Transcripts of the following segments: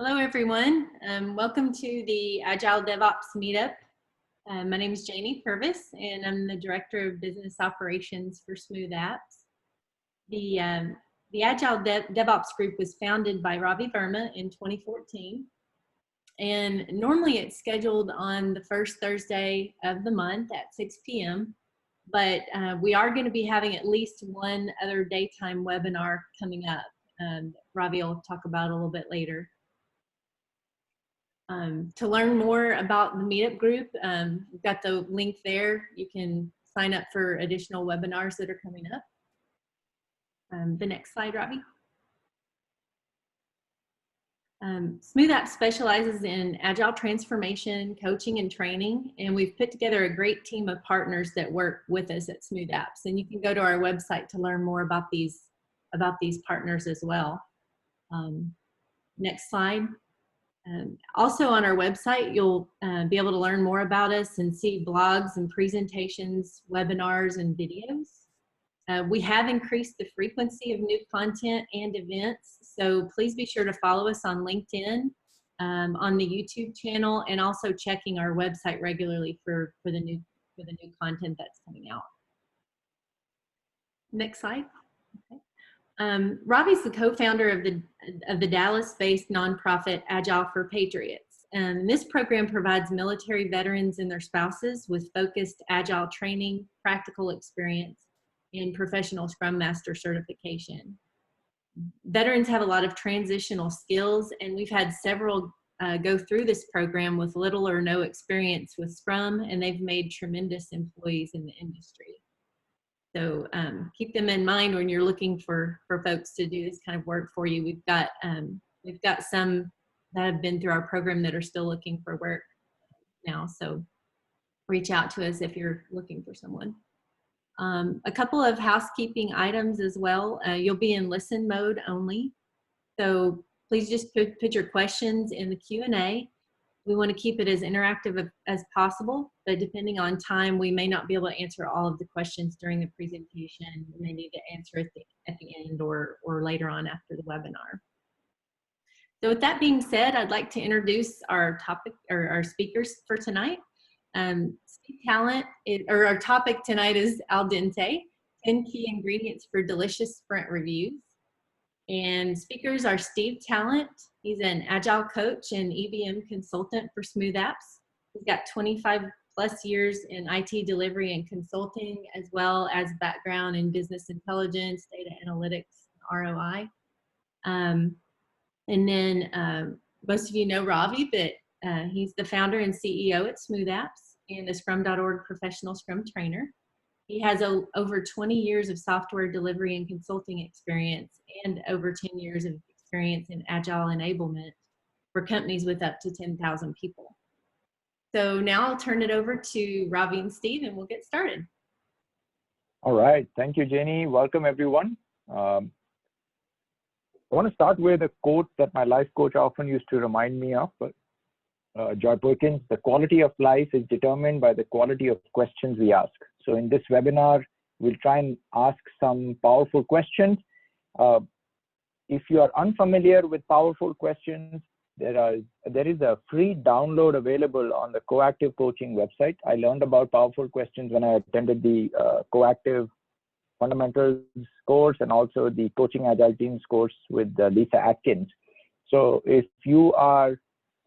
Hello, everyone. Welcome to the Agile DevOps Meetup. My name is Janie Purvis, and I'm the Director of Business Operations for SmoothApps. The Agile DevOps group was founded by Ravi Verma in 2014. And normally it's scheduled on the first Thursday of the month at 6 p.m. But we are going to be having at least one other daytime webinar coming up. Ravi will talk about a little bit later. To learn more about the meetup group, we've got the link there. You can sign up for additional webinars that are coming up. The next slide, Ravi. SmoothApps specializes in agile transformation, coaching, and training, and we've put together a great team of partners that work with us at SmoothApps. And you can go to our website to learn more about these partners as well. Next slide. Also on our website, you'll be able to learn more about us and see blogs and presentations, webinars, and videos. We have increased the frequency of new content and events, so please be sure to follow us on LinkedIn, on the YouTube channel, and also checking our website regularly for the new content that's coming out. Next slide. Okay. Ravi's the co-founder of the Dallas-based nonprofit Agile for Patriots. This program provides military veterans and their spouses with focused Agile training, practical experience, and professional Scrum Master certification. Veterans have a lot of transitional skills, and we've had several go through this program with little or no experience with Scrum, and they've made tremendous employees in the industry. So keep them in mind when you're looking for folks to do this kind of work for you. We've got some that have been through our program that are still looking for work now. So reach out to us if you're looking for someone. A couple of housekeeping items as well. You'll be in listen mode only. So please just put your questions in the Q&A. We want to keep it as interactive as possible, but depending on time, we may not be able to answer all of the questions during the presentation. We may need to answer at the end or later on after the webinar. So with that being said, I'd like to introduce our topic or our speakers for tonight. Our topic tonight is al dente, 10 key ingredients for delicious sprint reviews. And speakers are Steve Talent. He's an Agile coach and EVM consultant for SmoothApps. He's got 25+ years in IT delivery and consulting, as well as background in business intelligence, data analytics, ROI. And then most of you know Ravi, but he's the founder and CEO at SmoothApps and a Scrum.org professional Scrum trainer. He has over 20 years of software delivery and consulting experience and over 10 years of experience in Agile enablement for companies with up to 10,000 people. So now I'll turn it over to Ravi and Steve, and we'll get started. All right. Thank you, Jenny. Welcome, everyone. I want to start with a quote that my life coach often used to remind me of. Joy Perkins, the quality of life is determined by the quality of questions we ask. So in this webinar, we'll try and ask some powerful questions. If you are unfamiliar with powerful questions, there is a free download available on the Coactive Coaching website. I learned about powerful questions when I attended the Coactive Fundamentals course and also the Coaching Agile Teams course with Lisa Atkins. So if you are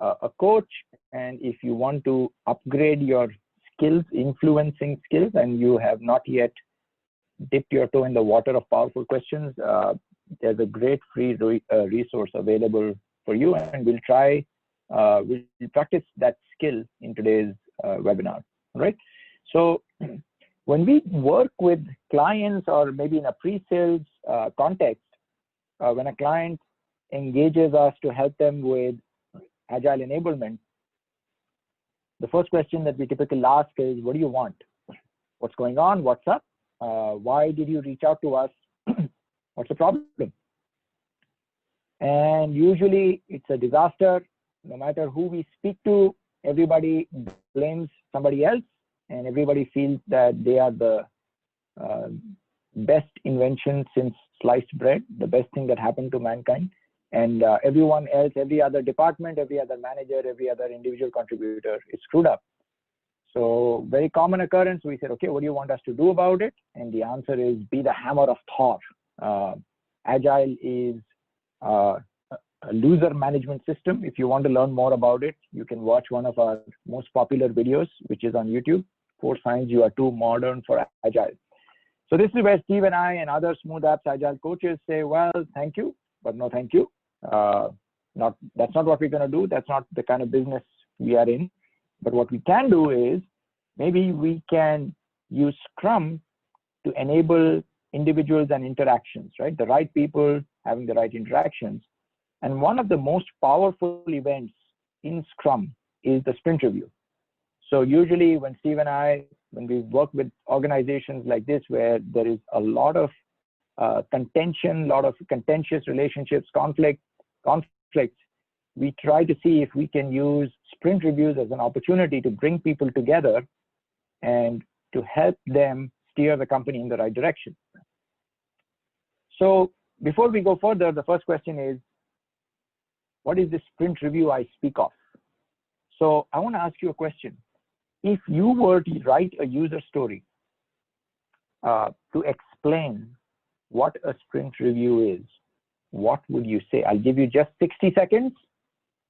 a coach and if you want to upgrade your skills, influencing skills, and you have not yet dipped your toe in the water of powerful questions, there's a great free resource available for you, and we'll practice that skill in today's webinar. All right. So when we work with clients, or maybe in a pre-sales context, when a client engages us to help them with Agile enablement, the first question that we typically ask is, what do you want? What's going on? What's up? Why did you reach out to us? What's the problem? And usually it's a disaster. No matter who we speak to, everybody blames somebody else, and everybody feels that they are the best invention since sliced bread, the best thing that happened to mankind. and everyone else, every other department, every other manager, every other individual contributor is screwed up. So very common occurrence. We said, okay, what do you want us to do about it? And the answer is be the hammer of Thor. Agile is a loser management system. If you want to learn more about it, you can watch one of our most popular videos, which is on YouTube, 4 Signs You Are Too Modern for Agile. So this is where Steve and I and other SmoothApps Agile coaches say, well, thank you, but no thank you. That's not what we're going to do. That's not the kind of business we are in. But what we can do is maybe we can use Scrum to enable individuals and interactions, right? The right people having the right interactions. And one of the most powerful events in Scrum is the sprint review. So usually when Steve and I, when we work with organizations like this, where there is a lot of contention, a lot of contentious relationships, conflicts, we try to see if we can use sprint reviews as an opportunity to bring people together and to help them steer the company in the right direction. So before we go further, the first question is, what is the sprint review I speak of? So I want to ask you a question. If you were to write a user story to explain what a sprint review is, what would you say? I'll give you just 60 seconds.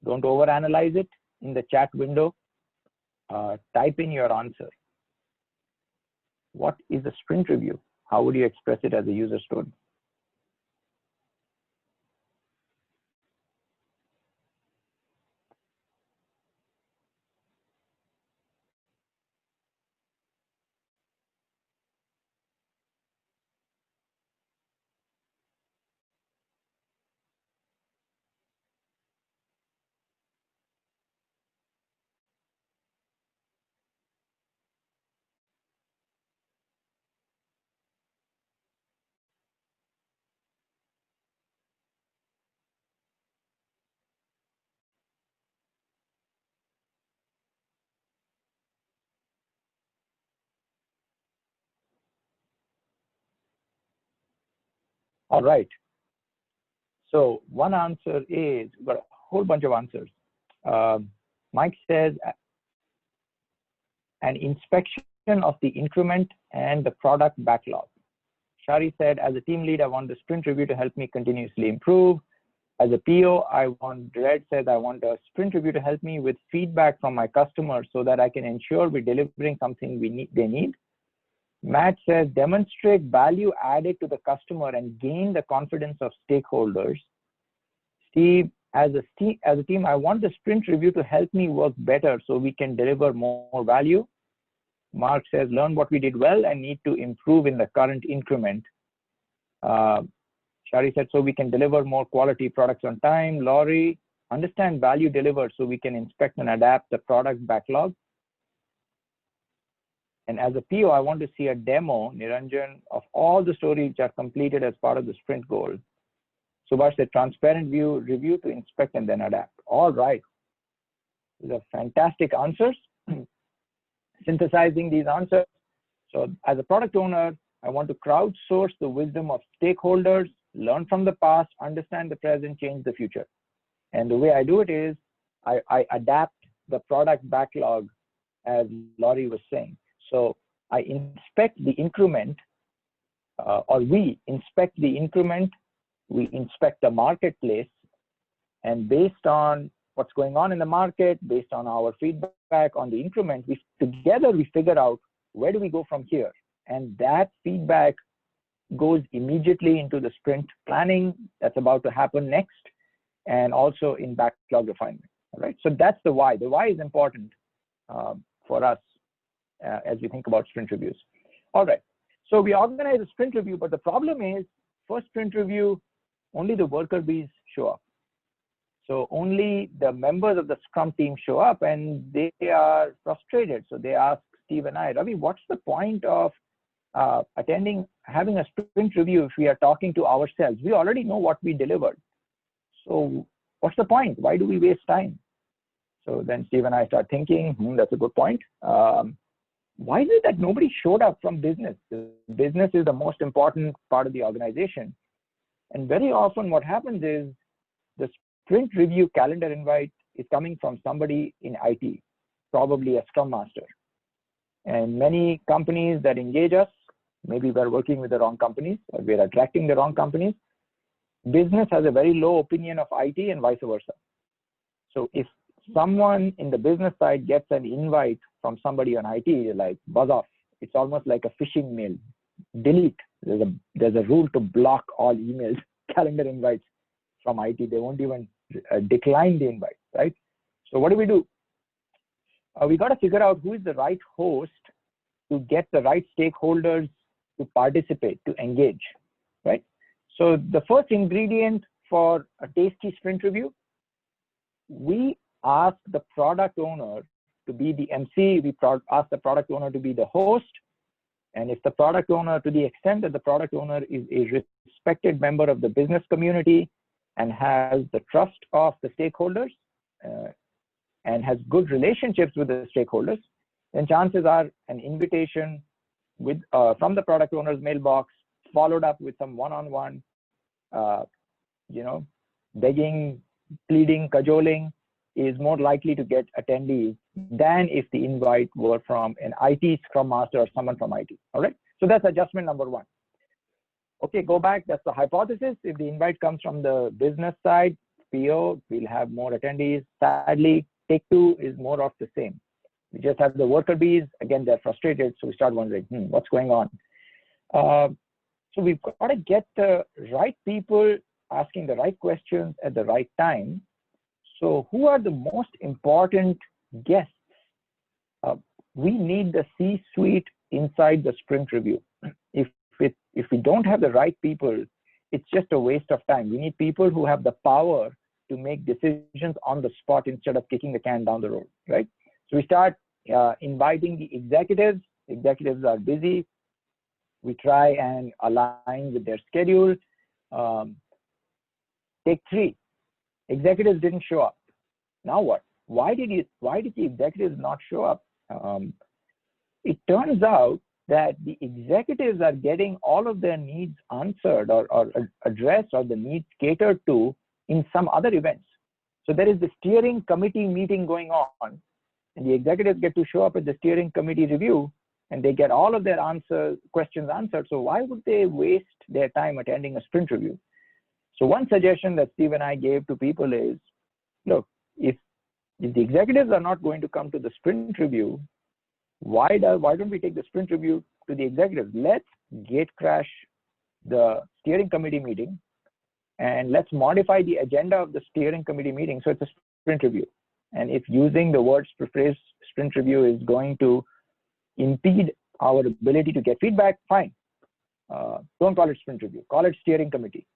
Don't overanalyze it. In the chat window, type in your answer. What is a sprint review? How would you express it as a user story? All right. So one answer is, we've got a whole bunch of answers. Mike says, an inspection of the increment and the product backlog. Shari said, as a team lead, I want the sprint review to help me continuously improve. As a PO, Red says, I want a sprint review to help me with feedback from my customers so that I can ensure we're delivering something they need. Matt says, demonstrate value added to the customer and gain the confidence of stakeholders. Steve, as a team, I want the sprint review to help me work better so we can deliver more value. Mark says, learn what we did well and need to improve in the current increment. Shari said, so we can deliver more quality products on time. Laurie, understand value delivered so we can inspect and adapt the product backlog. And as a PO, I want to see a demo, Niranjan, of all the stories which are completed as part of the sprint goal. Subhash said, transparent view, review to inspect and then adapt. All right. These are fantastic answers. Synthesizing these answers. So as a product owner, I want to crowdsource the wisdom of stakeholders, learn from the past, understand the present, change the future. And the way I do it is I adapt the product backlog, as Laurie was saying. So I inspect the increment, or we inspect the increment, we inspect the marketplace, and based on what's going on in the market, based on our feedback on the increment, together we figure out where do we go from here. And that feedback goes immediately into the sprint planning that's about to happen next, and also in backlog refinement. All right, so that's the why. The why is important for us as we think about sprint reviews. All right, so we organize a sprint review, but the problem is, first sprint review, only the worker bees show up. So only the members of the Scrum team show up, and they are frustrated. So they ask Steve and I, Ravi, what's the point of having a sprint review if we are talking to ourselves? We already know what we delivered. So what's the point? Why do we waste time? So then Steve and I start thinking, that's a good point. Why is it that nobody showed up from business? Business is the most important part of the organization. And very often what happens is sprint review calendar invite is coming from somebody in IT, probably a Scrum Master. And many companies that engage us, maybe we're working with the wrong companies or we're attracting the wrong companies. Business has a very low opinion of IT and vice versa. So if someone in the business side gets an invite from somebody on IT, like buzz off. It's almost like a phishing mail. Delete. There's a rule to block all emails, calendar invites from IT. They won't even decline the invite, right? So what do? We got to figure out who is the right host to get the right stakeholders to participate, to engage, right? So the first ingredient for a tasty sprint review, we ask the product owner to be the MC, we ask the product owner to be the host, and if the product owner, to the extent that the product owner is a respected member of the business community and has the trust of the stakeholders and has good relationships with the stakeholders, then chances are an invitation with from the product owner's mailbox, followed up with some one-on-one, begging, pleading, cajoling, is more likely to get attendees than if the invite were from an IT Scrum Master or someone from IT. All right. So that's adjustment number one. Okay, go back. That's the hypothesis. If the invite comes from the business side, PO, we'll have more attendees. Sadly, take two is more of the same. We just have the worker bees. Again, they're frustrated. So we start wondering, what's going on? So we've got to get the right people asking the right questions at the right time. So who are the most important guests? We need the C-suite inside the sprint review. If we don't have the right people, it's just a waste of time. We need people who have the power to make decisions on the spot instead of kicking the can down the road, right? So we start inviting the executives. Executives are busy. We try and align with their schedule. Take three. Executives didn't show up. Now what? Why did the executives not show up? It turns out that the executives are getting all of their needs answered or addressed, or the needs catered to in some other events. So there is the steering committee meeting going on, and the executives get to show up at the steering committee review, and they get all of their questions answered. So why would they waste their time attending a sprint review? So one suggestion that Steve and I gave to people is, look, if the executives are not going to come to the sprint review, why don't we take the sprint review to the executives? Let's gate crash the steering committee meeting, and let's modify the agenda of the steering committee meeting so it's a sprint review. And if using the word phrase sprint review is going to impede our ability to get feedback, fine. Don't call it sprint review, call it steering committee,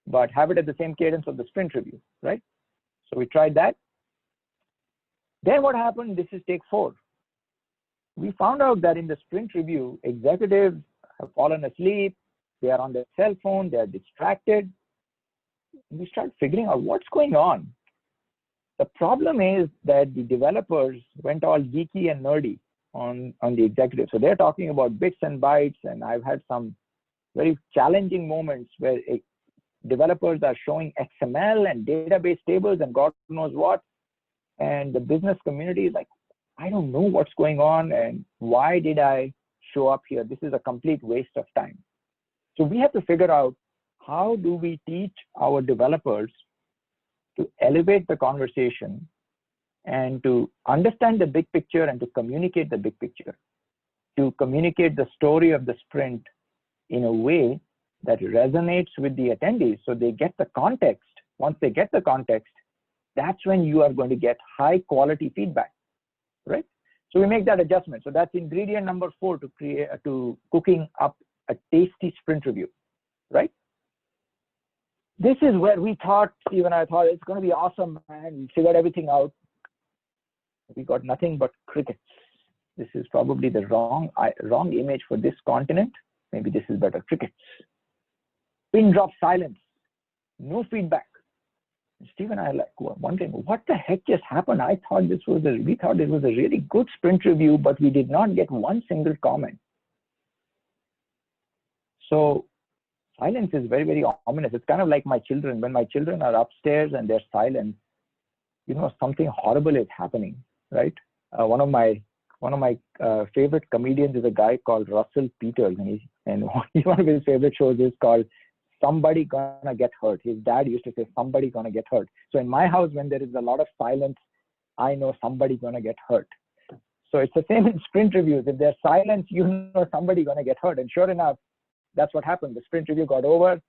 but have it at the same cadence of the sprint review, right? So we tried that. Then what happened? This is take 4. We found out that in the sprint review, executives have fallen asleep. They are on their cell phone. They are distracted. We start figuring out what's going on. The problem is that the developers went all geeky and nerdy on the executives. So they're talking about bits and bytes. And I've had some very challenging moments where developers are showing XML and database tables and God knows what. And the business community is like, I don't know what's going on and why did I show up here? This is a complete waste of time. So we have to figure out, how do we teach our developers to elevate the conversation and to understand the big picture and to communicate the big picture, to communicate the story of the sprint in a way that resonates with the attendees so they get the context. Once they get the context, that's when you are going to get high quality feedback, right? So we make that adjustment. So that's ingredient number 4 to cooking up a tasty sprint review, right? This is where we thought, Steve and I thought, it's going to be awesome, and we figured everything out. We got nothing but crickets. This is probably the wrong image for this continent. Maybe this is better. Crickets. Pin drop silence. No feedback. Steve and I are like wondering, what the heck just happened? We thought it was a really good sprint review, but we did not get one single comment. So silence is very, very ominous. It's kind of like my children. When my children are upstairs and they're silent, you know, something horrible is happening, right? One of my favorite comedians is a guy called Russell Peters, and one of his favorite shows is called Somebody Gonna Get Hurt. His dad used to say, somebody gonna get hurt. So in my house, when there is a lot of silence, I know somebody gonna get hurt. So it's the same in sprint reviews. If there's silence, you know somebody gonna get hurt. And sure enough, that's what happened. The sprint review got over,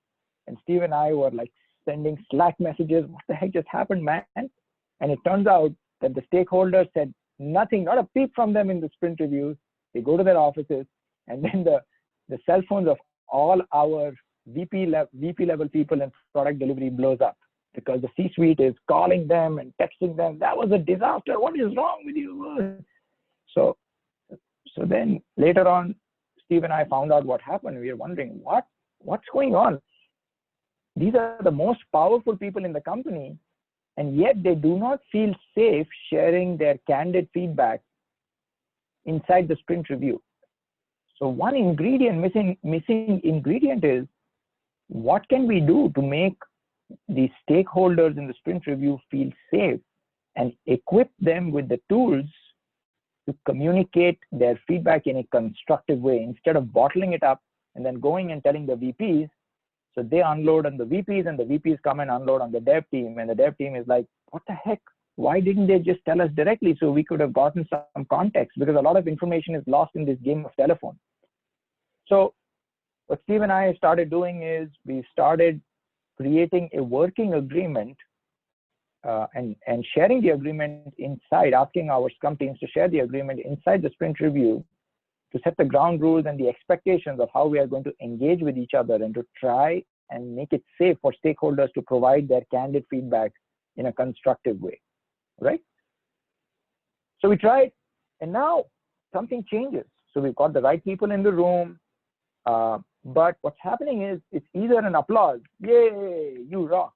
and Steve and I were like sending Slack messages. What the heck just happened, man? And it turns out that the stakeholders said nothing, not a peep from them in the sprint reviews. They go to their offices, and then the cell phones of all our VP level people in product delivery blows up because the C-suite is calling them and texting them. That was a disaster. What is wrong with you? So then later on, Steve and I found out what happened. We were wondering what's going on. These are the most powerful people in the company, and yet they do not feel safe sharing their candid feedback inside the sprint review. So one missing ingredient is, what can we do to make the stakeholders in the sprint review feel safe and equip them with the tools to communicate their feedback in a constructive way instead of bottling it up and then going and telling the VPs. So they unload on the VPs, and the VPs come and unload on the dev team, and the dev team is like, what the heck? Why didn't they just tell us directly so we could have gotten some context? Because a lot of information is lost in this game of telephone. So what Steve and I started doing is we started creating a working agreement and sharing the agreement inside, asking our Scrum teams to share the agreement inside the sprint review to set the ground rules and the expectations of how we are going to engage with each other and to try and make it safe for stakeholders to provide their candid feedback in a constructive way, right? So we tried, and now something changes. So we've got the right people in the room, but what's happening is it's either an applause, yay, you rock,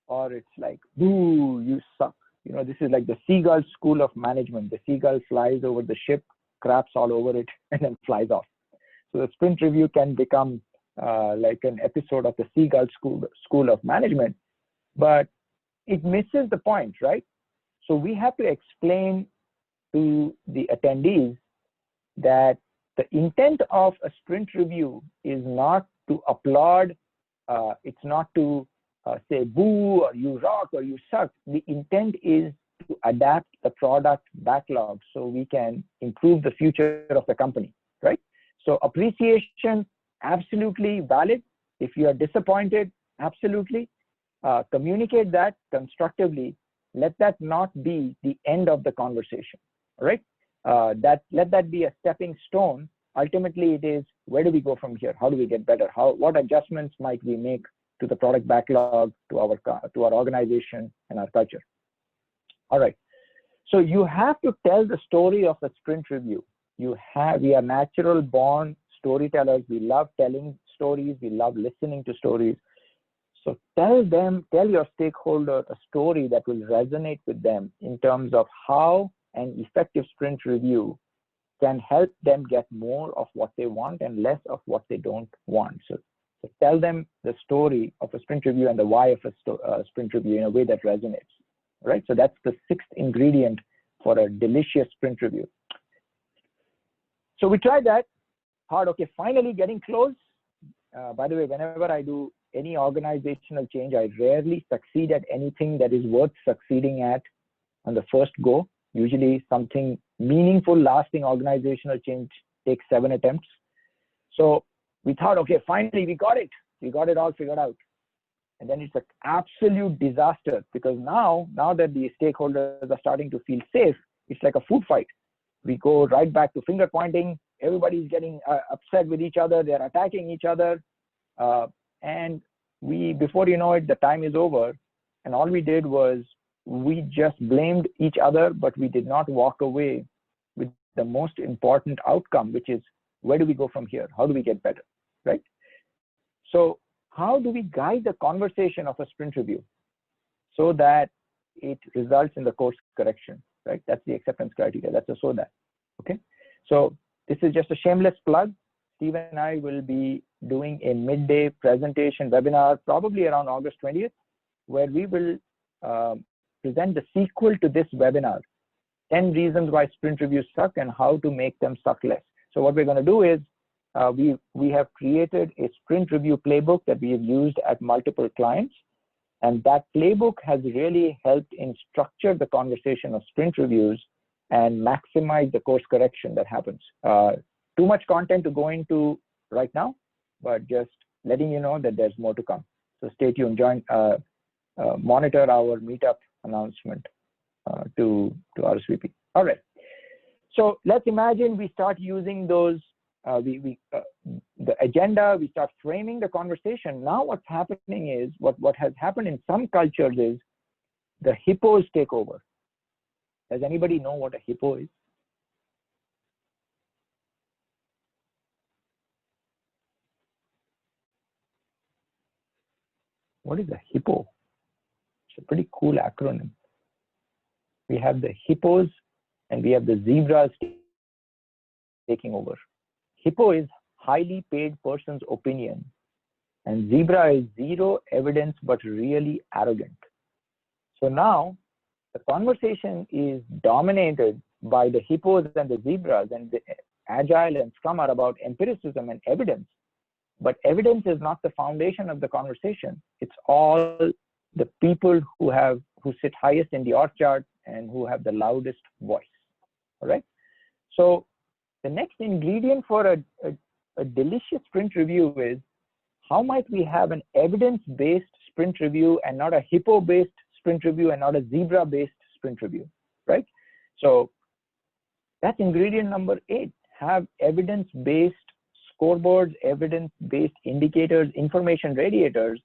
or it's like, boo, you suck. You know, this is like the seagull school of management. The seagull flies over the ship, craps all over it, and then flies off. So the sprint review can become like an episode of the seagull school of management, but it misses the point, right? So we have to explain to the attendees that the intent of a sprint review is not to applaud, it's not to say boo or you rock or you suck. The intent is to adapt the product backlog so we can improve the future of the company, right? So appreciation, absolutely valid. If you are disappointed, absolutely. Communicate that constructively. Let that not be the end of the conversation, right? Let that be a stepping stone. Ultimately, it is, where do we go from here? How do we get better? What adjustments might we make to the product backlog, to our organization and our culture? All right. So you have to tell the story of a sprint review. We are natural born storytellers. We love telling stories. We love listening to stories. So tell your stakeholder a story that will resonate with them in terms of how an effective sprint review can help them get more of what they want and less of what they don't want. So tell them the story of a sprint review and the why of a sprint review in a way that resonates, right? So that's the sixth ingredient for a delicious sprint review. So we tried that hard. Okay, finally getting close. By the way, whenever I do any organizational change, I rarely succeed at anything that is worth succeeding at on the first go. Usually something meaningful, lasting organizational change takes 7 attempts. So we thought, okay, finally we got it. We got it all figured out. And then it's an absolute disaster because now that the stakeholders are starting to feel safe, it's like a food fight. We go right back to finger pointing. Everybody's getting upset with each other. They're attacking each other. And before you know it, the time is over. And all we did was we just blamed each other, but we did not walk away with the most important outcome, which is, where do we go from here? How do we get better, right? So how do we guide the conversation of a sprint review so that it results in the course correction, right? That's the acceptance criteria. That's a so that, okay? So this is just a shameless plug. Steve and I will be doing a midday presentation webinar, probably around August 20th, where we will present the sequel to this webinar, 10 reasons why sprint reviews suck and how to make them suck less. So what we're going to do is we have created a sprint review playbook that we have used at multiple clients. And that playbook has really helped in structure the conversation of sprint reviews and maximize the course correction that happens. Too much content to go into right now, but just letting you know that there's more to come. So stay tuned, monitor our meetup announcement to RSVP. All right. So let's imagine we start using those, the agenda, we start framing the conversation. Now what's happening is, what has happened in some cultures is the hippos take over. Does anybody know what a hippo is? What is a hippo? It's a pretty cool acronym. We have the hippos and we have the zebras taking over. Hippo is highly paid person's opinion, and zebra is zero evidence but really arrogant. So now the conversation is dominated by the hippos and the zebras, and the agile and scrum are about empiricism and evidence. But evidence is not the foundation of the conversation. It's all the people who sit highest in the org chart and who have the loudest voice. All right. So the next ingredient for a delicious sprint review is, how might we have an evidence-based sprint review and not a hippo-based sprint review and not a zebra-based sprint review, right? So that's ingredient number 8. Have evidence-based scoreboards, evidence-based indicators, information radiators,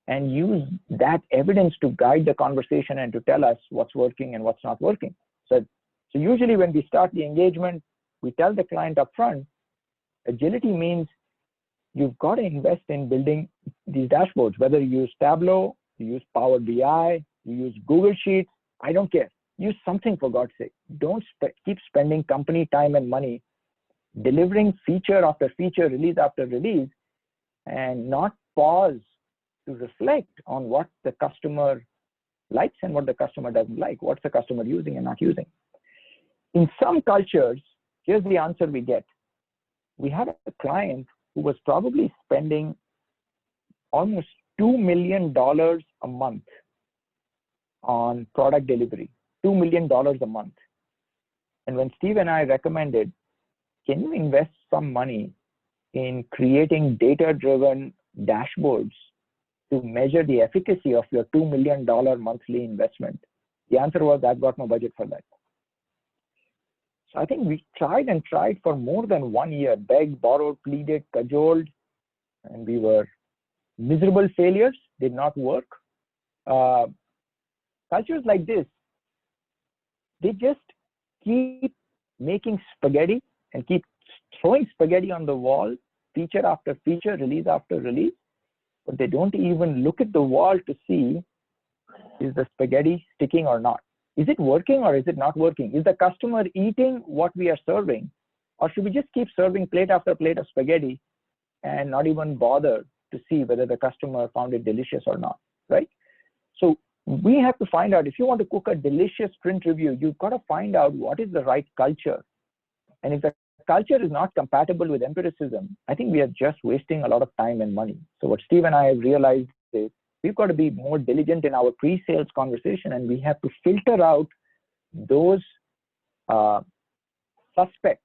and use that evidence to guide the conversation and to tell us what's working and what's not working. So usually when we start the engagement, we tell the client up front, agility means you've got to invest in building these dashboards, whether you use Tableau, you use Power BI, you use Google Sheets, I don't care. Use something, for God's sake. Don't keep spending company time and money delivering feature after feature, release after release, and not pause to reflect on what the customer likes and what the customer doesn't like, what's the customer using and not using. In some cultures, here's the answer we get. We had a client who was probably spending almost $2 million a month on product delivery, $2 million a month. And when Steve and I recommended, can you invest some money in creating data-driven dashboards to measure the efficacy of your $2 million monthly investment? The answer was, I've got no budget for that. So I think we tried and tried for more than 1 year, begged, borrowed, pleaded, cajoled, and we were miserable failures, did not work. Cultures like this, they just keep making spaghetti and keep throwing spaghetti on the wall, feature after feature, release after release, but they don't even look at the wall to see, is the spaghetti sticking or not? Is it working or is it not working? Is the customer eating what we are serving? Or should we just keep serving plate after plate of spaghetti and not even bother to see whether the customer found it delicious or not, right? So we have to find out, if you want to cook a delicious sprint review, you've got to find out what is the right culture. And if the culture is not compatible with empiricism, I think we are just wasting a lot of time and money. So what Steve and I have realized is we've got to be more diligent in our pre-sales conversation, and we have to filter out those suspects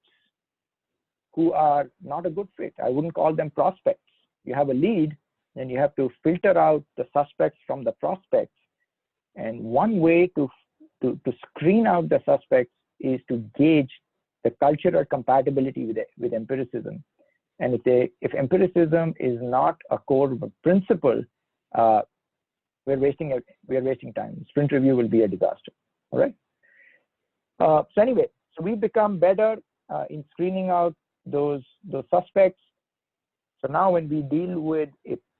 who are not a good fit. I wouldn't call them prospects. You have a lead, then you have to filter out the suspects from the prospects. And one way to screen out the suspects is to gauge the cultural compatibility with empiricism. And if empiricism is not a core principle, we're wasting time. Sprint review will be a disaster. All right. So anyway, so we've become better in screening out those suspects. So now when we deal with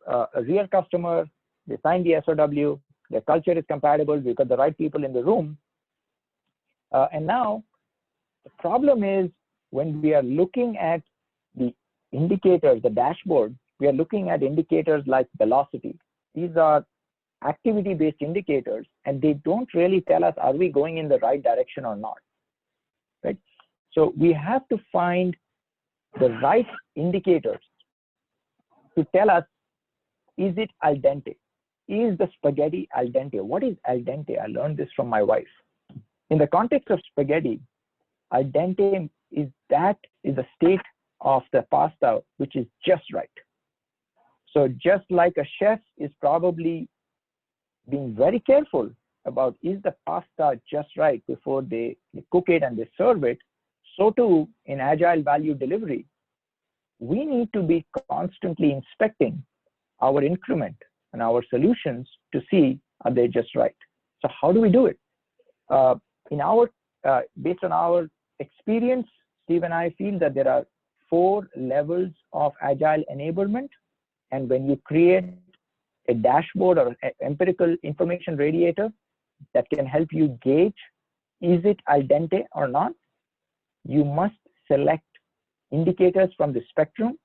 a real customer, they sign the SOW, their culture is compatible, we've got the right people in the room. And now the problem is when we are looking at the indicators, the dashboard, we are looking at indicators like velocity. These are activity-based indicators, and they don't really tell us, are we going in the right direction or not, right? So we have to find the right indicators to tell us, is it al dente? Is the spaghetti al dente? What is al dente? I learned this from my wife. In the context of spaghetti, al dente is a state of the pasta which is just right. So just like a chef is probably being very careful about, is the pasta just right before they cook it and they serve it, so too in agile value delivery, we need to be constantly inspecting our increment and our solutions to see, are they just right? So how do we do it? Based on our experience, Steve and I feel that there are 4 levels of agile enablement. And when you create a dashboard or an empirical information radiator that can help you gauge, is it al dente or not, you must select indicators from the spectrum.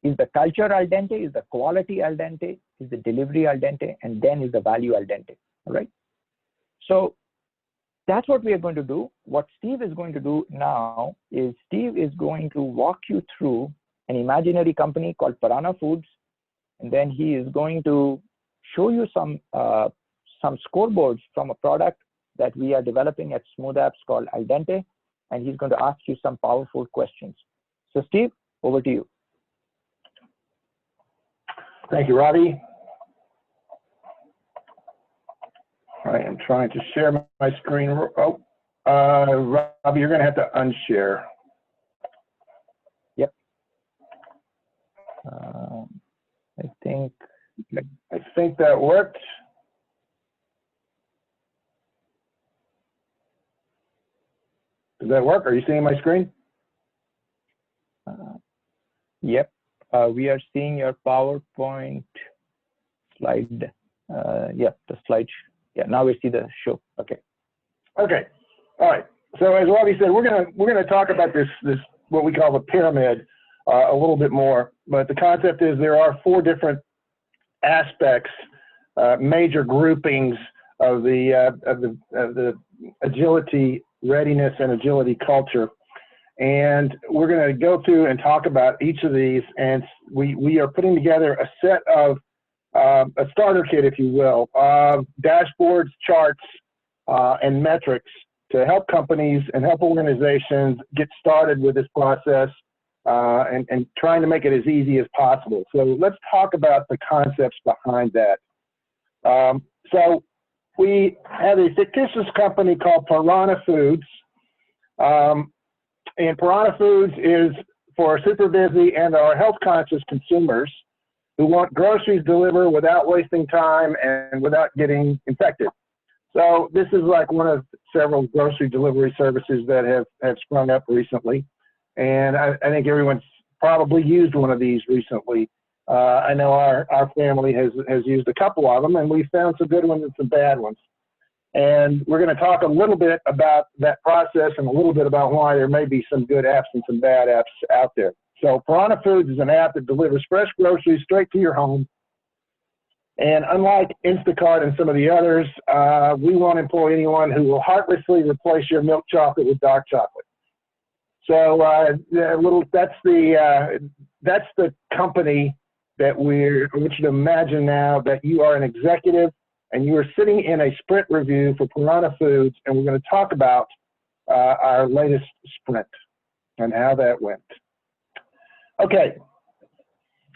Is the culture al dente? Is the quality al dente? Is the delivery al dente? And then is the value al dente, all right? So that's what we are going to do. What Steve is going to do now is Steve is going to walk you through an imaginary company called PARANA Foods, and then he is going to show you some scoreboards from a product that we are developing at SmoothApps called Al Dente, and he's going to ask you some powerful questions. So Steve, over to you. Thank you, Ravi. All right, I'm trying to share my screen. Oh, Ravi, you're going to have to unshare. Yep. I think that worked. Does that work? Are you seeing my screen? Yep. We are seeing your PowerPoint slide. Yep, the slide. Yeah, now we see the show. Okay. Okay. All right. So as Ravi said, we're gonna talk about this what we call the pyramid a little bit more. But the concept is there are 4 different aspects, major groupings of the agility readiness and agility culture. And we're going to go through and talk about each of these, and we are putting together a set of a starter kit, if you will, of dashboards, charts, and metrics to help companies and help organizations get started with this process and trying to make it as easy as possible. So let's talk about the concepts behind that. So we have a fictitious company called PARANA Foods. And PARANA Foods is for super busy and our health conscious consumers who want groceries delivered without wasting time and without getting infected. So this is like one of several grocery delivery services that have sprung up recently. And I think everyone's probably used one of these recently. I know our family has used a couple of them, and we found some good ones and some bad ones. And we're going to talk a little bit about that process and a little bit about why there may be some good apps and some bad apps out there. So PARANA Foods is an app that delivers fresh groceries straight to your home. And unlike Instacart and some of the others, we won't employ anyone who will heartlessly replace your milk chocolate with dark chocolate. So that's the company that I want you to imagine now that you are an executive and you are sitting in a sprint review for PARANA Foods, and we're going to talk about our latest sprint and how that went. Okay.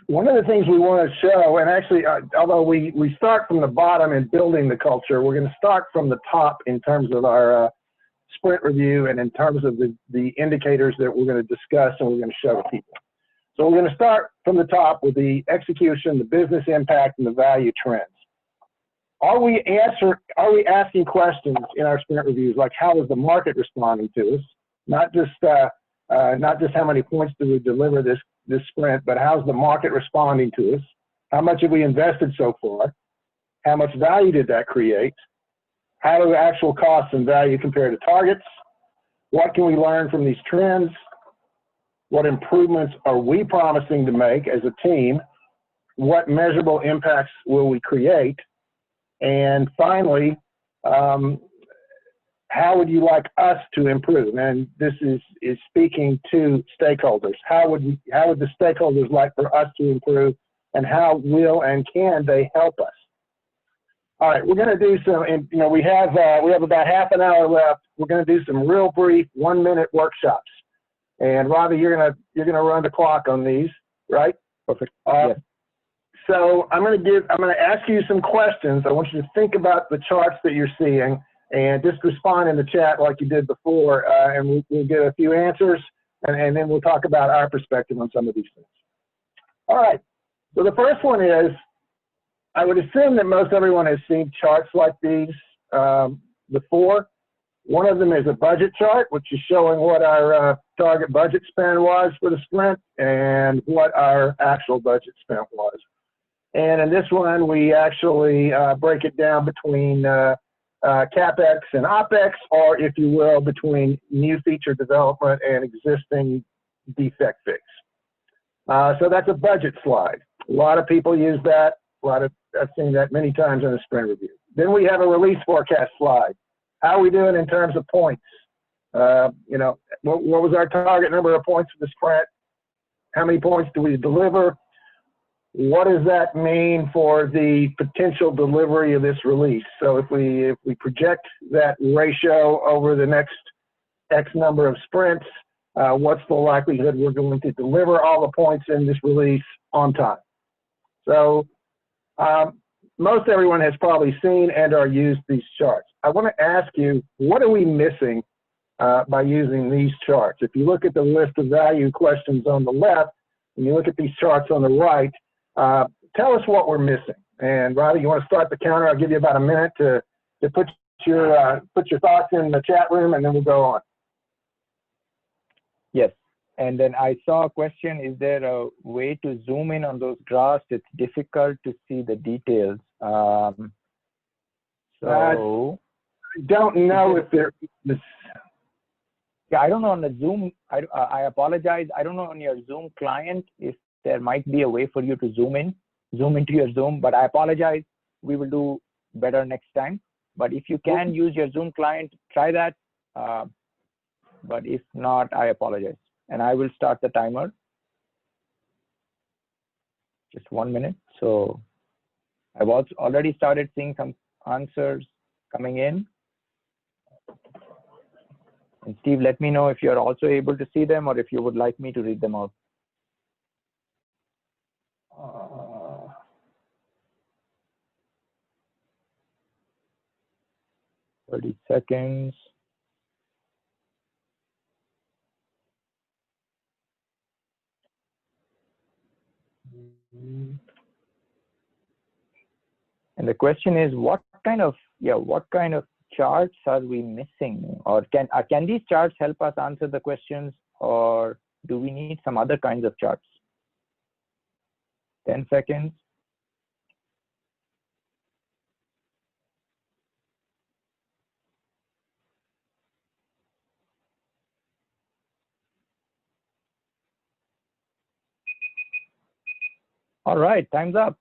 One of the things we want to show, and actually, although we start from the bottom in building the culture, we're going to start from the top in terms of our sprint review and in terms of the indicators that we're going to discuss and we're going to show to people. So we're going to start from the top with the execution, the business impact, and the value trends. Are we asking questions in our sprint reviews like how is the market responding to us? Not just how many points do we deliver this sprint, but how's the market responding to us? How much have we invested so far? How much value did that create? How do the actual costs and value compare to targets? What can we learn from these trends? What improvements are we promising to make as a team? What measurable impacts will we create? And finally, how would you like us to improve? And this is speaking to stakeholders. How would the stakeholders like for us to improve, and how will and can they help us? All right, we're going to do some, and you know, we have about half an hour left. We're going to do some real brief 1-minute workshops. And Robbie, you're gonna run the clock on these, right? Perfect. Yes. So I'm going to ask you some questions. I want you to think about the charts that you're seeing and just respond in the chat like you did before, and we'll get a few answers, and then we'll talk about our perspective on some of these things. All right. So the first one is, I would assume that most everyone has seen charts like these before. One of them is a budget chart, which is showing what our target budget spend was for the sprint and what our actual budget spent was. And in this one, we actually break it down between CapEx and OpEx, or if you will, between new feature development and existing defect fix. So that's a budget slide. A lot of people use that. I've seen that many times in a sprint review. Then we have a release forecast slide. How are we doing in terms of points? You know, what was our target number of points for the sprint? How many points do we deliver? What does that mean for the potential delivery of this release? So if we project that ratio over the next X number of sprints, what's the likelihood we're going to deliver all the points in this release on time? So most everyone has probably seen and or used these charts. I want to ask you, what are we missing by using these charts? If you look at the list of value questions on the left, and you look at these charts on the right, tell us what we're missing. And Robbie, you want to start the counter? I'll give you about a minute to put your thoughts in the chat room, and then we'll go on. Yes. And then I saw a question, is there a way to zoom in on those graphs? It's difficult to see the details. So I don't know if there is. Yeah, I don't know on the Zoom. I apologize. I don't know on your Zoom client if there might be a way for you to zoom into your Zoom, but I apologize. We will do better next time. But if you can use your Zoom client, try that. But if not, I apologize. And I will start the timer. Just 1 minute. So I've also already started seeing some answers coming in. And Steve, let me know if you're also able to see them or if you would like me to read them out. 30 seconds. And the question is, what kind of charts are we missing? Or can these charts help us answer the questions, or do we need some other kinds of charts? 10 seconds. All right, time's up.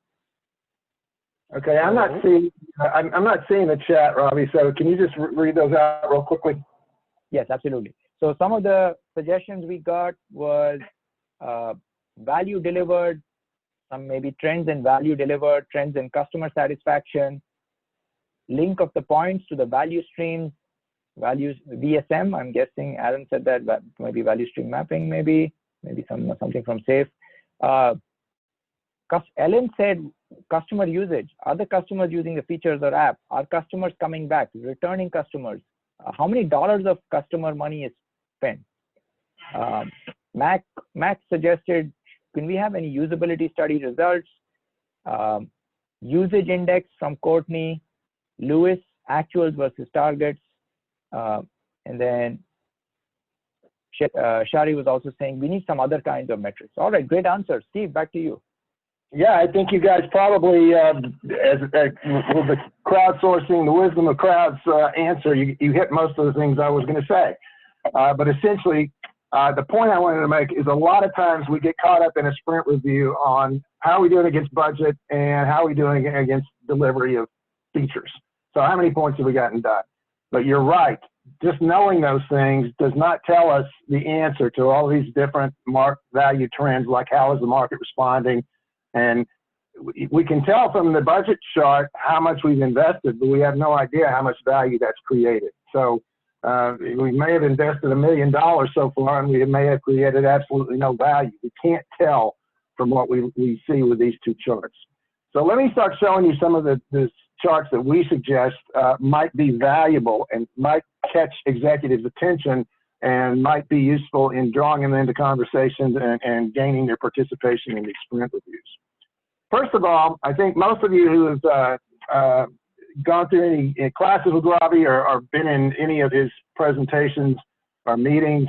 Okay, I'm not seeing the chat, Robbie. So can you just read those out real quickly? Yes, absolutely. So some of the suggestions we got was value delivered, some maybe trends in value delivered, trends in customer satisfaction, link of the points to the value streams, values VSM. I'm guessing Aaron said that, but maybe value stream mapping, maybe something from SAFE. Ellen said customer usage. Are the customers using the features or app? Are customers coming back? Returning customers? How many dollars of customer money is spent? Mac suggested, can we have any usability study results? Usage index from Courtney, Lewis, actuals versus targets. And then Shari was also saying we need some other kinds of metrics. All right, great answer. Steve, back to you. Yeah, I think you guys probably, with the crowdsourcing, the wisdom of crowds answer, you hit most of the things I was going to say. But essentially, The point I wanted to make is a lot of times we get caught up in a sprint review on how are we doing against budget and how are we doing against delivery of features. So how many points have we gotten done? But you're right. Just knowing those things does not tell us the answer to all these different value trends, like how is the market responding. And we can tell from the budget chart how much we've invested, but we have no idea how much value that's created. So we may have invested $1 million so far, and we may have created absolutely no value. We can't tell from what we see with these two charts. So let me start showing you some of the charts that we suggest might be valuable and might catch executives' attention and might be useful in drawing them into conversations and gaining their participation in the sprint reviews. First of all, I think most of you who have gone through any classes with Robbie or been in any of his presentations or meetings,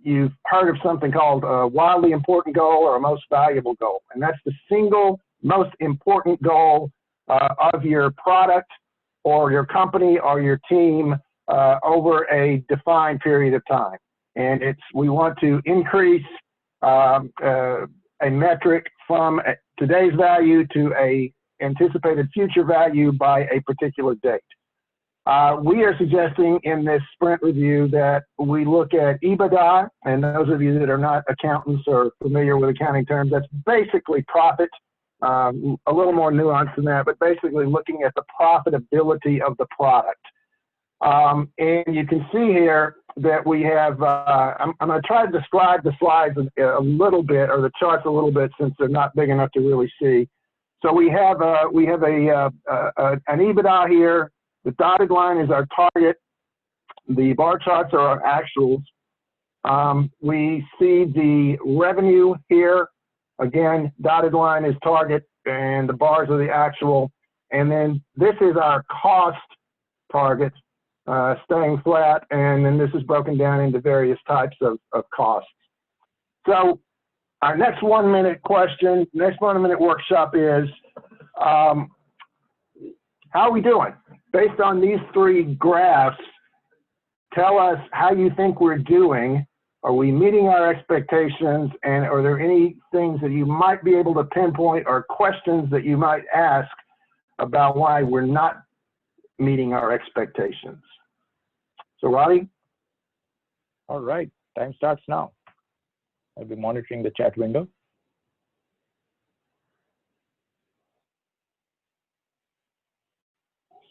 you've heard of something called a wildly important goal or a most valuable goal. And that's the single most important goal of your product or your company or your team over a defined period of time. And we want to increase a metric from today's value to a anticipated future value by a particular date. We are suggesting in this sprint review that we look at EBITDA, and those of you that are not accountants or familiar with accounting terms, that's basically profit, a little more nuanced than that, but basically looking at the profitability of the product. And you can see here that we have, I'm going to try to describe the slides a little bit, or the charts a little bit, since they're not big enough to really see. So we have an EBITDA here. The dotted line is our target. The bar charts are our actuals. We see the revenue here. Again, dotted line is target, and the bars are the actual. And then this is our cost target, staying flat, and then this is broken down into various types of costs. So our next 1 minute question, next 1 minute workshop is, how are we doing? Based on these three graphs, tell us how you think we're doing. Are we meeting our expectations? And are there any things that you might be able to pinpoint or questions that you might ask about why we're not meeting our expectations? So Robbie? All right, time starts now. I'll be monitoring the chat window.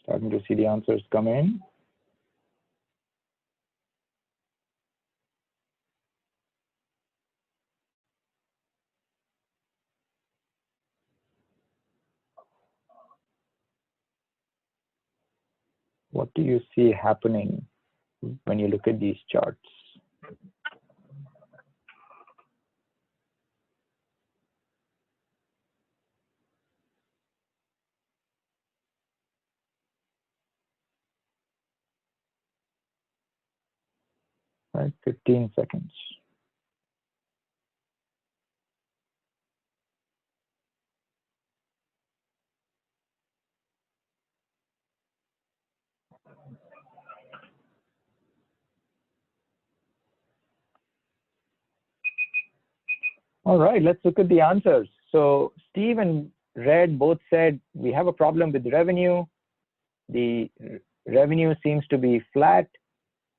Starting to see the answers come in. What do you see happening when you look at these charts? Right, 15 seconds. All right, let's look at the answers. So Steve and Red both said we have a problem with revenue. The revenue seems to be flat.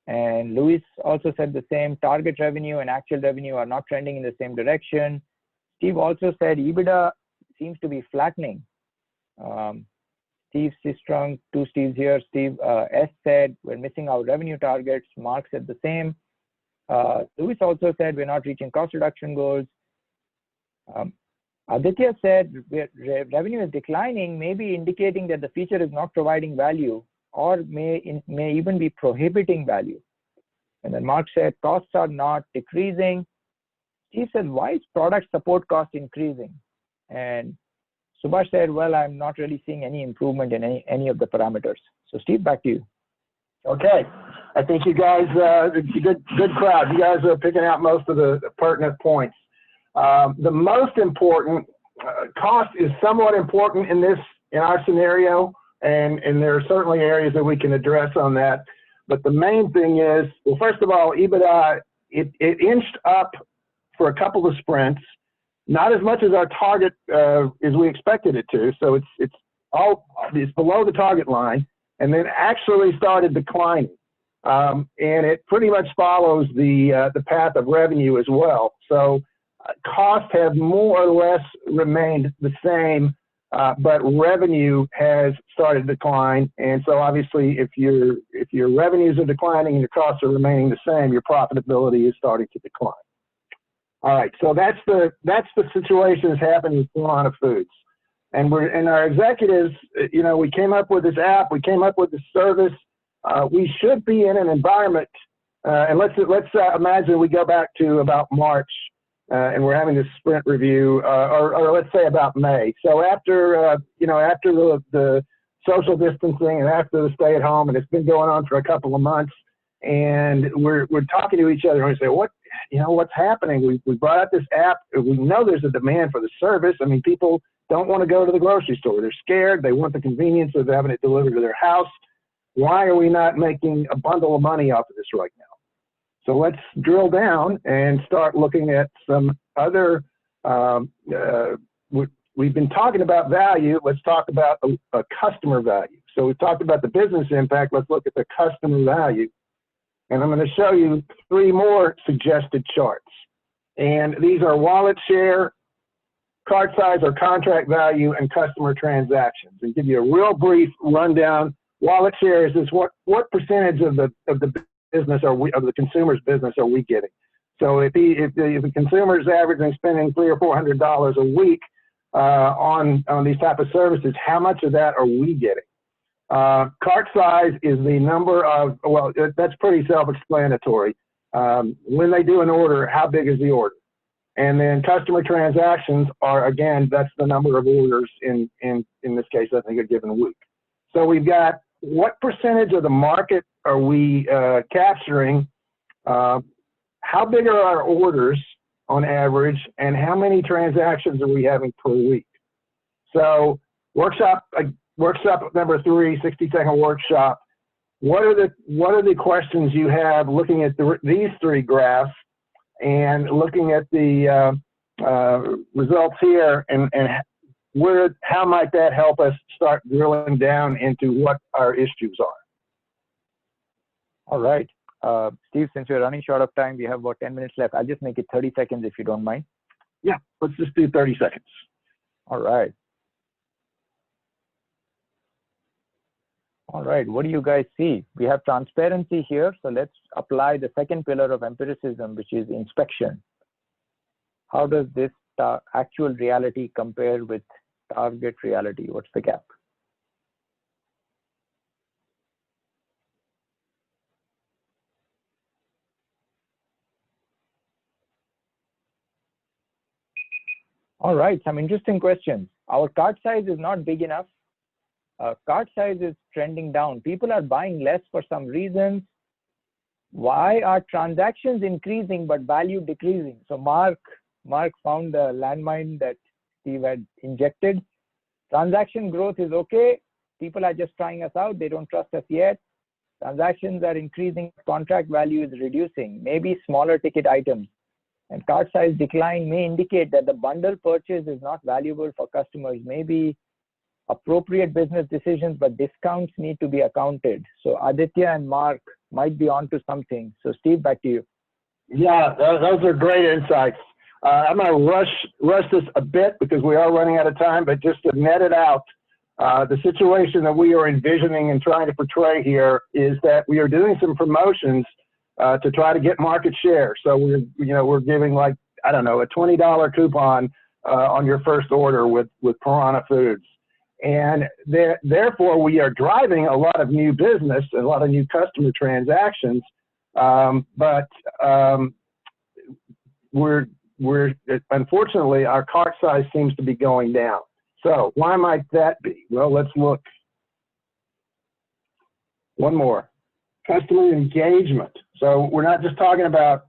And Luis also said the same. Target revenue and actual revenue are not trending in the same direction. Steve also said EBITDA seems to be flattening. Steve Sistrong, two Steves here. Steve S said we're missing our revenue targets. Mark said the same. Luis also said we're not reaching cost reduction goals. Aditya said revenue is declining, maybe indicating that the feature is not providing value, or may even be prohibiting value. And then Mark said costs are not decreasing. Steve said, why is product support cost increasing? And Subhash said, well, I'm not really seeing any improvement in any of the parameters. So Steve, back to you. Okay, I think you guys, good crowd. You guys are picking out most of the pertinent points. The most important, cost is somewhat important in our scenario, and there are certainly areas that we can address on that. But the main thing is, well, first of all, EBITDA it inched up for a couple of sprints, not as much as our target as we expected it to. So it's below the target line, and then actually started declining. And it pretty much follows the path of revenue as well. So costs have more or less remained the same, but revenue has started to decline. And so obviously, if your revenues are declining and your costs are remaining the same, your profitability is starting to decline. All right, so that's the situation that's happening with PARANA Foods. And our executives, you know, we came up with this app, we came up with this service. We should be in an environment, and let's imagine we go back to about March, and we're having this sprint review, or let's say about May. So after after the social distancing and after the stay at home, and it's been going on for a couple of months, and we're talking to each other and we say, what's happening? We brought out this app. We know there's a demand for the service. I mean, people don't want to go to the grocery store. They're scared. They want the convenience of having it delivered to their house. Why are we not making a bundle of money off of this right now? So let's drill down and start looking at some other, we've been talking about value. Let's talk about a customer value. So we've talked about the business impact. Let's look at the customer value. And I'm going to show you 3 more suggested charts. And these are wallet share, cart size or contract value, and customer transactions. And give you a real brief rundown. Wallet share is what percentage of the business of the consumer's business are we getting? So if the consumer is averaging spending $300 or $400 a week on these type of services, how much of that are we getting? Cart size is the number of, well, that's pretty self-explanatory. When they do an order, how big is the order? And then customer transactions are, again, that's the number of orders in this case, I think, a given week. So we've got what percentage of the market are we capturing? How big are our orders on average, and how many transactions are we having per week? So workshop number 3, 60-second workshop. What are the questions you have looking at these 3 graphs and looking at the results here, and how might that help us start drilling down into what our issues are? All right. Steve, since we're running short of time, we have about 10 minutes left. I'll just make it 30 seconds if you don't mind. Yeah, let's just do 30 seconds. All right. All right, what do you guys see? We have transparency here, so let's apply the second pillar of empiricism, which is inspection. How does this actual reality compare with target reality? What's the gap? All right, some interesting questions. Our cart size is not big enough. Cart size is trending down. People are buying less for some reasons. Why are transactions increasing but value decreasing? So Mark found the landmine that Steve had injected. Transaction growth is okay. People are just trying us out. They don't trust us yet. Transactions are increasing. Contract value is reducing. Maybe smaller ticket items. And cart size decline may indicate that the bundle purchase is not valuable for customers. Maybe appropriate business decisions, but discounts need to be accounted. So Aditya and Mark might be onto something. So Steve, back to you. Yeah, those are great insights. I'm going to rush this a bit because we are running out of time, but just to net it out, the situation that we are envisioning and trying to portray here is that we are doing some promotions to try to get market share. So we're giving, like, I don't know, a $20 coupon on your first order with PARANA Foods. And therefore, we are driving a lot of new business and a lot of new customer transactions, but unfortunately, our cart size seems to be going down. So why might that be? Well, let's look. One more. Customer engagement. So we're not just talking about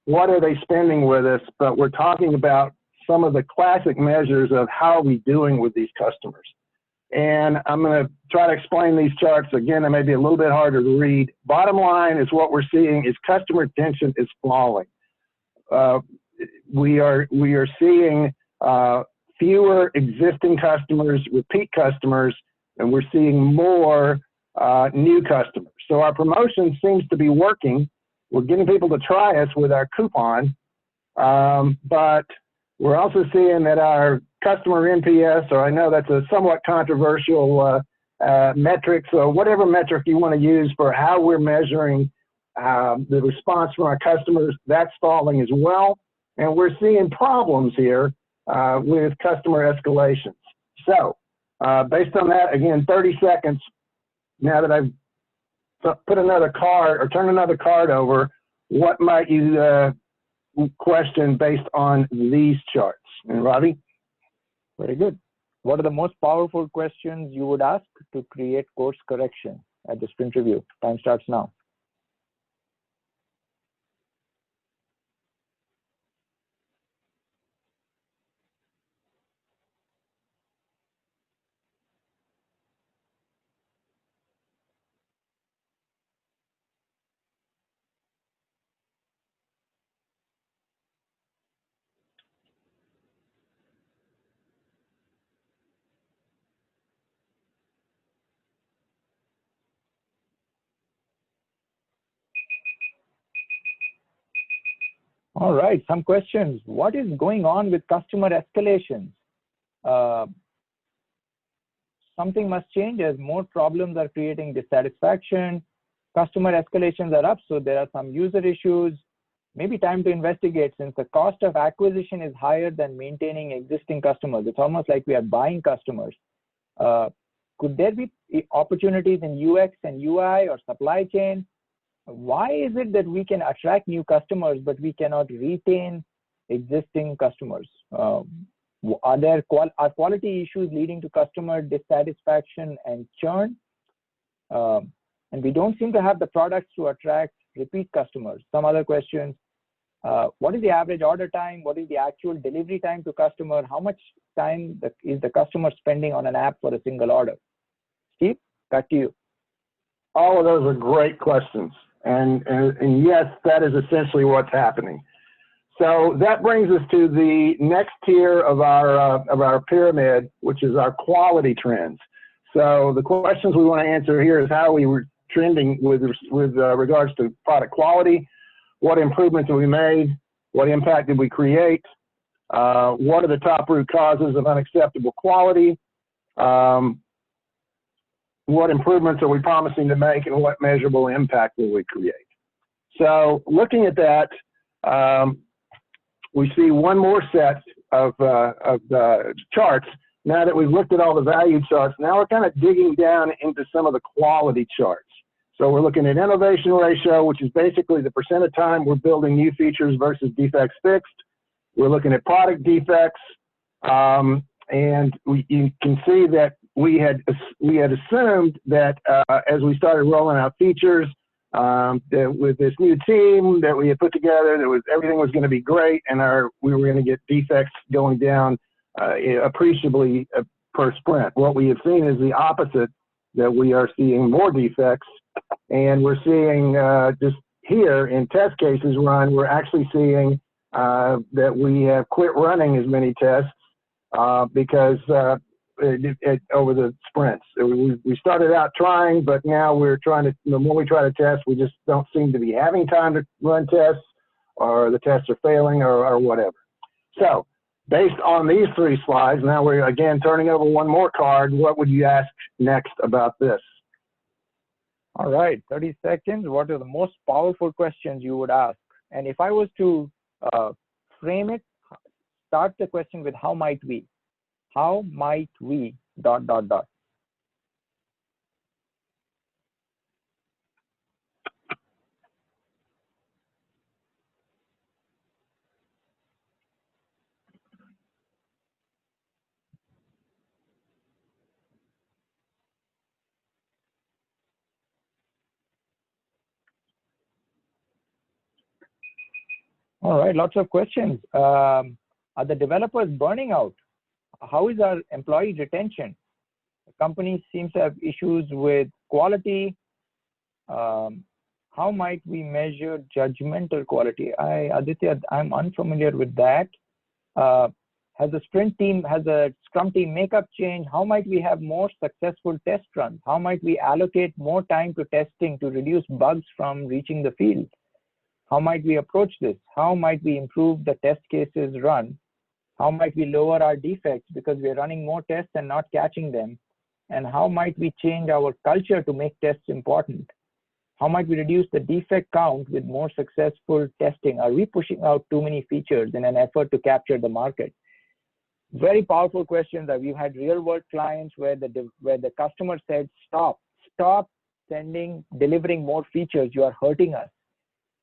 what are they spending with us, but we're talking about some of the classic measures of how are we doing with these customers. and I'm going to try to explain these charts. Again, they may be a little bit harder to read. Bottom line is what we're seeing is customer retention is falling. We are seeing fewer existing customers, repeat customers, and we're seeing more new customers. So our promotion seems to be working. We're getting people to try us with our coupon, but we're also seeing that our customer NPS, or I know that's a somewhat controversial metric, so whatever metric you want to use for how we're measuring the response from our customers, that's falling as well. And we're seeing problems here with customer escalations. So based on that, again, 30 seconds, now that I've put another card or turn another card over, what might you question based on these charts? And Robbie? Very good. What are the most powerful questions you would ask to create course correction at the sprint review? Time starts now. All right, some questions. What is going on with customer escalations? Something must change as more problems are creating dissatisfaction. Customer escalations are up, so there are some user issues. Maybe time to investigate, since the cost of acquisition is higher than maintaining existing customers. It's almost like we are buying customers. Could there be opportunities in UX and UI or supply chain? Why is it that we can attract new customers, but we cannot retain existing customers? Are quality issues leading to customer dissatisfaction and churn? And we don't seem to have the products to attract repeat customers. Some other questions. What is the average order time? What is the actual delivery time to customer? How much time is the customer spending on an app for a single order? Steve, back to you. All of those are great questions. And yes, that is essentially what's happening. So that brings us to the next tier of our pyramid, which is our quality trends. So the questions we want to answer here is how we were trending with regards to product quality, what improvements have we made, what impact did we create, what are the top root causes of unacceptable quality, what improvements are we promising to make, and what measurable impact will we create. So looking at that, we see one more set of charts. Now that we've looked at all the value charts, now we're kind of digging down into some of the quality charts. So we're looking at innovation ratio, which is basically the percent of time we're building new features versus defects fixed. We're looking at product defects, and you can see that we had assumed that as we started rolling out features, that with this new team that we had put together, everything was going to be great, and we were going to get defects going down appreciably per sprint. What we have seen is the opposite, that we are seeing more defects, and we're seeing just here in test cases run, we're actually seeing that we have quit running as many tests because over the sprints. We started out trying, but now we're trying to, the more we try to test, we just don't seem to be having time to run tests, or the tests are failing, or whatever. So based on these three slides, now we're again turning over one more card. What would you ask next about this? All right, 30 seconds. What are the most powerful questions you would ask? And if I was to frame it, start the question with how might we? How might we ... All right, lots of questions. Are the developers burning out? How is our employee retention? The company seems to have issues with quality. How might we measure judgmental quality? Aditya, I'm unfamiliar with that. Has a Scrum team makeup change? How might we have more successful test runs? How might we allocate more time to testing to reduce bugs from reaching the field? How might we approach this? How might we improve the test cases run? How might we lower our defects because we're running more tests and not catching them? And how might we change our culture to make tests important? How might we reduce the defect count with more successful testing? Are we pushing out too many features in an effort to capture the market? Very powerful questions. We've had real world clients where the customer said, stop delivering more features. You are hurting us.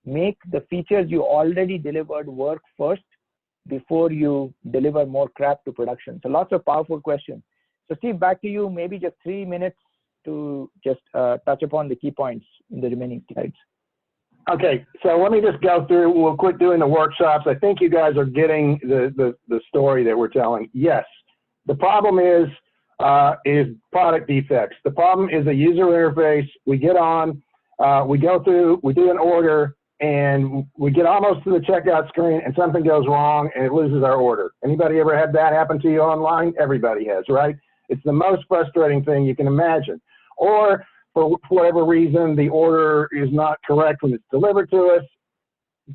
Make the features you already delivered work first before you deliver more crap to production. So lots of powerful questions. So Steve, back to you, maybe just 3 minutes to just touch upon the key points in the remaining slides. Okay, so let me just go through, we'll quit doing the workshops. I think you guys are getting the story that we're telling. Yes, the problem is product defects. The problem is a user interface. We get on, we go through, we do an order, and we get almost to the checkout screen and something goes wrong and it loses our order. Anybody ever had that happen to you online? Everybody has, right? It's the most frustrating thing you can imagine. Or for whatever reason, the order is not correct when it's delivered to us.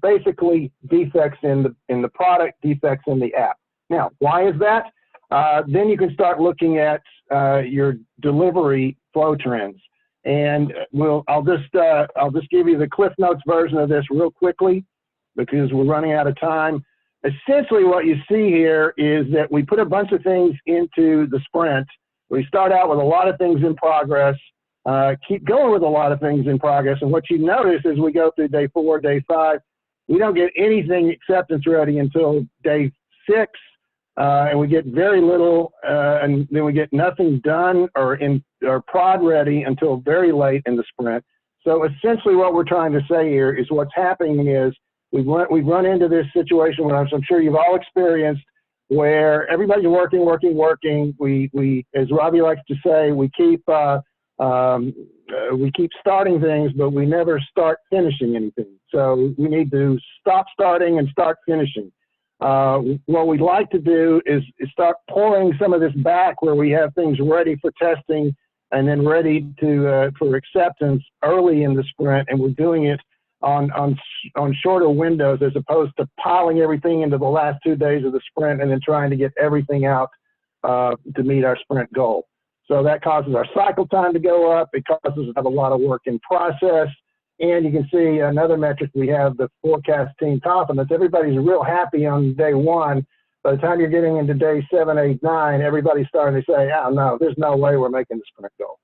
Basically, defects in the product, defects in the app. Now, why is that? Then you can start looking at your delivery flow trends. And I'll just give you the Cliff Notes version of this real quickly because we're running out of time. Essentially, what you see here is that we put a bunch of things into the sprint. We start out with a lot of things in progress, keep going with a lot of things in progress. And what you notice as we go through day 4, day 5, we don't get anything acceptance ready until day 6. And we get very little, and then we get nothing done or prod ready until very late in the sprint. So essentially what we're trying to say here is what's happening is we've run into this situation where I'm sure you've all experienced where everybody's working. We, as Robbie likes to say, we keep starting things, but we never start finishing anything. So we need to stop starting and start finishing. What we'd like to do is start pulling some of this back where we have things ready for testing and then ready for acceptance early in the sprint, and we're doing it on shorter windows as opposed to piling everything into the last 2 days of the sprint and then trying to get everything out to meet our sprint goal. So that causes our cycle time to go up. It causes us to have a lot of work in process. And you can see another metric we have, the forecast team confidence. Everybody's real happy on day 1. By the time you're getting into day 7, 8, 9, everybody's starting to say, oh, no, there's no way we're making the sprint goal.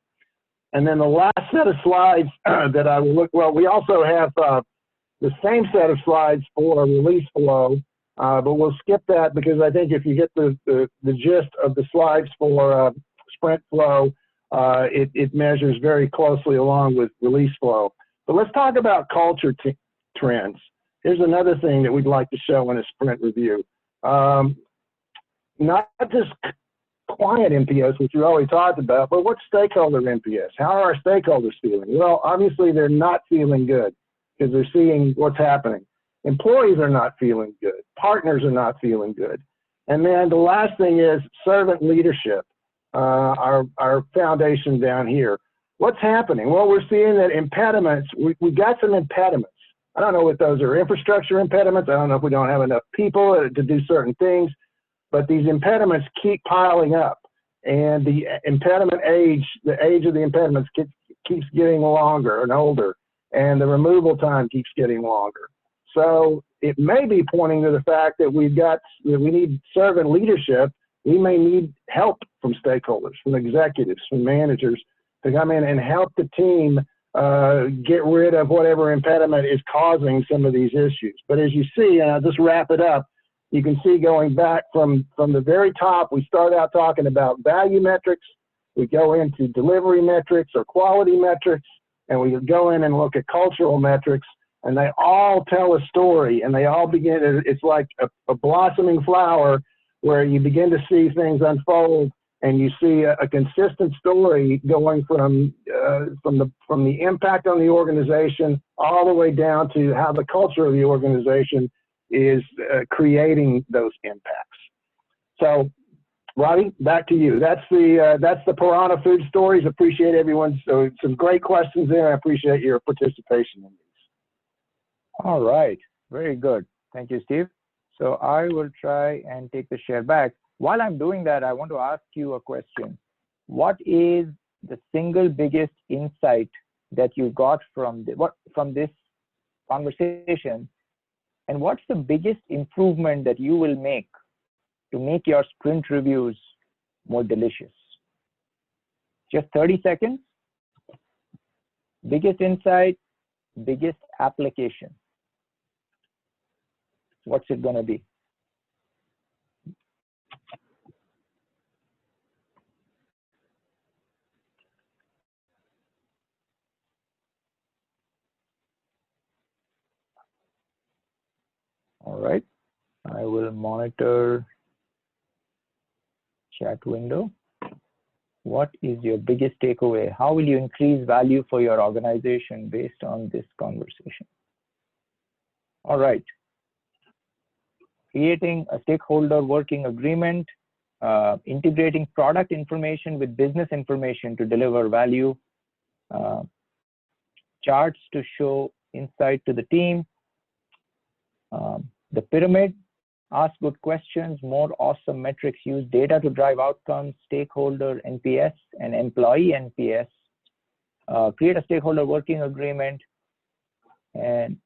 And then the last set of slides that I will look, well, we also have the same set of slides for release flow, but we'll skip that because I think if you get the gist of the slides for sprint flow, it measures very closely along with release flow. But let's talk about culture trends. Here's another thing that we'd like to show in a sprint review. Not just client NPS, which we already talked about, but what's stakeholder NPS? How are our stakeholders feeling? Well, obviously they're not feeling good because they're seeing what's happening. Employees are not feeling good. Partners are not feeling good. And then the last thing is servant leadership, our foundation down here. What's happening? Well, we're seeing that impediments, we got some impediments. I don't know what those are, infrastructure impediments. I don't know if we don't have enough people to do certain things, but these impediments keep piling up. And the impediment age, the age of the impediments keeps getting longer and older, and the removal time keeps getting longer. So it may be pointing to the fact that we need servant leadership. We may need help from stakeholders, from executives, from managers, to come in and help the team get rid of whatever impediment is causing some of these issues. But as you see, and I'll just wrap it up, you can see going back from the very top, we start out talking about value metrics, we go into delivery metrics or quality metrics, and we go in and look at cultural metrics, and they all tell a story, and they all begin, it's like a blossoming flower where you begin to see things unfold and you see a consistent story going from the impact on the organization all the way down to how the culture of the organization is creating those impacts. So, Robbie, back to you. That's the PARANA food stories. Appreciate everyone's some great questions there. I appreciate your participation in these. All right, very good. Thank you, Steve. So I will try and take the share back. While I'm doing that, I want to ask you a question. What is the single biggest insight that you got from this conversation? And what's the biggest improvement that you will make to make your sprint reviews more delicious? Just 30 seconds. Biggest insight, biggest application. What's it going to be? All right, I will monitor chat window. What is your biggest takeaway? How will you increase value for your organization based on this conversation? All right. Creating a stakeholder working agreement, integrating product information with business information to deliver value, charts to show insight to the team, the pyramid, ask good questions, more awesome metrics, use data to drive outcomes, stakeholder NPS and employee NPS, create a stakeholder working agreement, and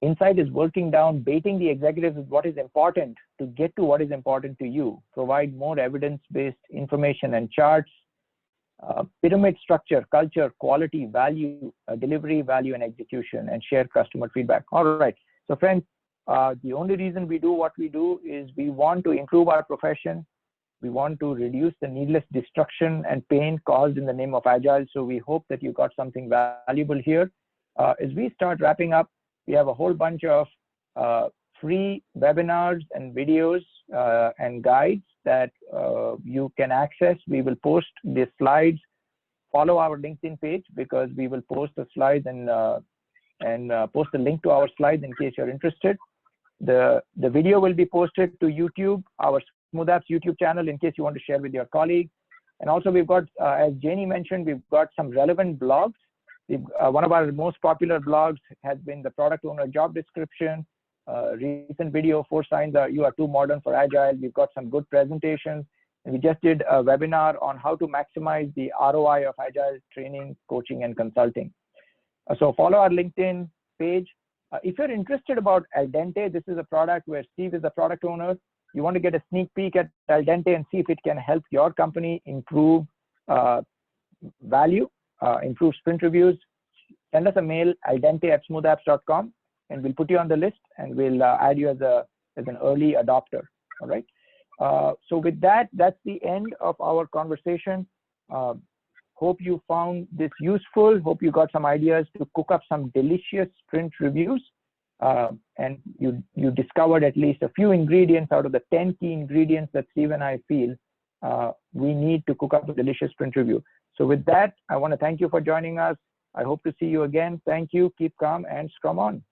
insight is working down, baiting the executives with what is important to get to what is important to you, provide more evidence-based information and charts, pyramid structure, culture, quality, value, delivery, value, and execution, and share customer feedback. All right, so friends, the only reason we do what we do is we want to improve our profession. We want to reduce the needless destruction and pain caused in the name of Agile. So we hope that you got something valuable here. As we start wrapping up, we have a whole bunch of free webinars and videos and guides that you can access. We will post the slides. Follow our LinkedIn page because we will post the slides and post the link to our slides in case you're interested. The video will be posted to YouTube, our SmoothApps YouTube channel, in case you want to share with your colleagues. And also we've got, as Janie mentioned, we've got some relevant blogs. One of our most popular blogs has been the product owner job description, recent video, 4 signs you are too modern for Agile. We've got some good presentations. And we just did a webinar on how to maximize the ROI of Agile training, coaching, and consulting. So follow our LinkedIn page. If you're interested about Dente, this is a product where Steve is the product owner. You want to get a sneak peek at Dente and see if it can help your company improve value, improve sprint reviews. Send us a mail, aldente@smoothapps.com, and we'll put you on the list and we'll add you as an early adopter. All right. So with that, that's the end of our conversation. Hope you found this useful. Hope you got some ideas to cook up some delicious sprint reviews. And you discovered at least a few ingredients out of the 10 key ingredients that Steve and I feel we need to cook up a delicious sprint review. So with that, I want to thank you for joining us. I hope to see you again. Thank you. Keep calm and scrum on.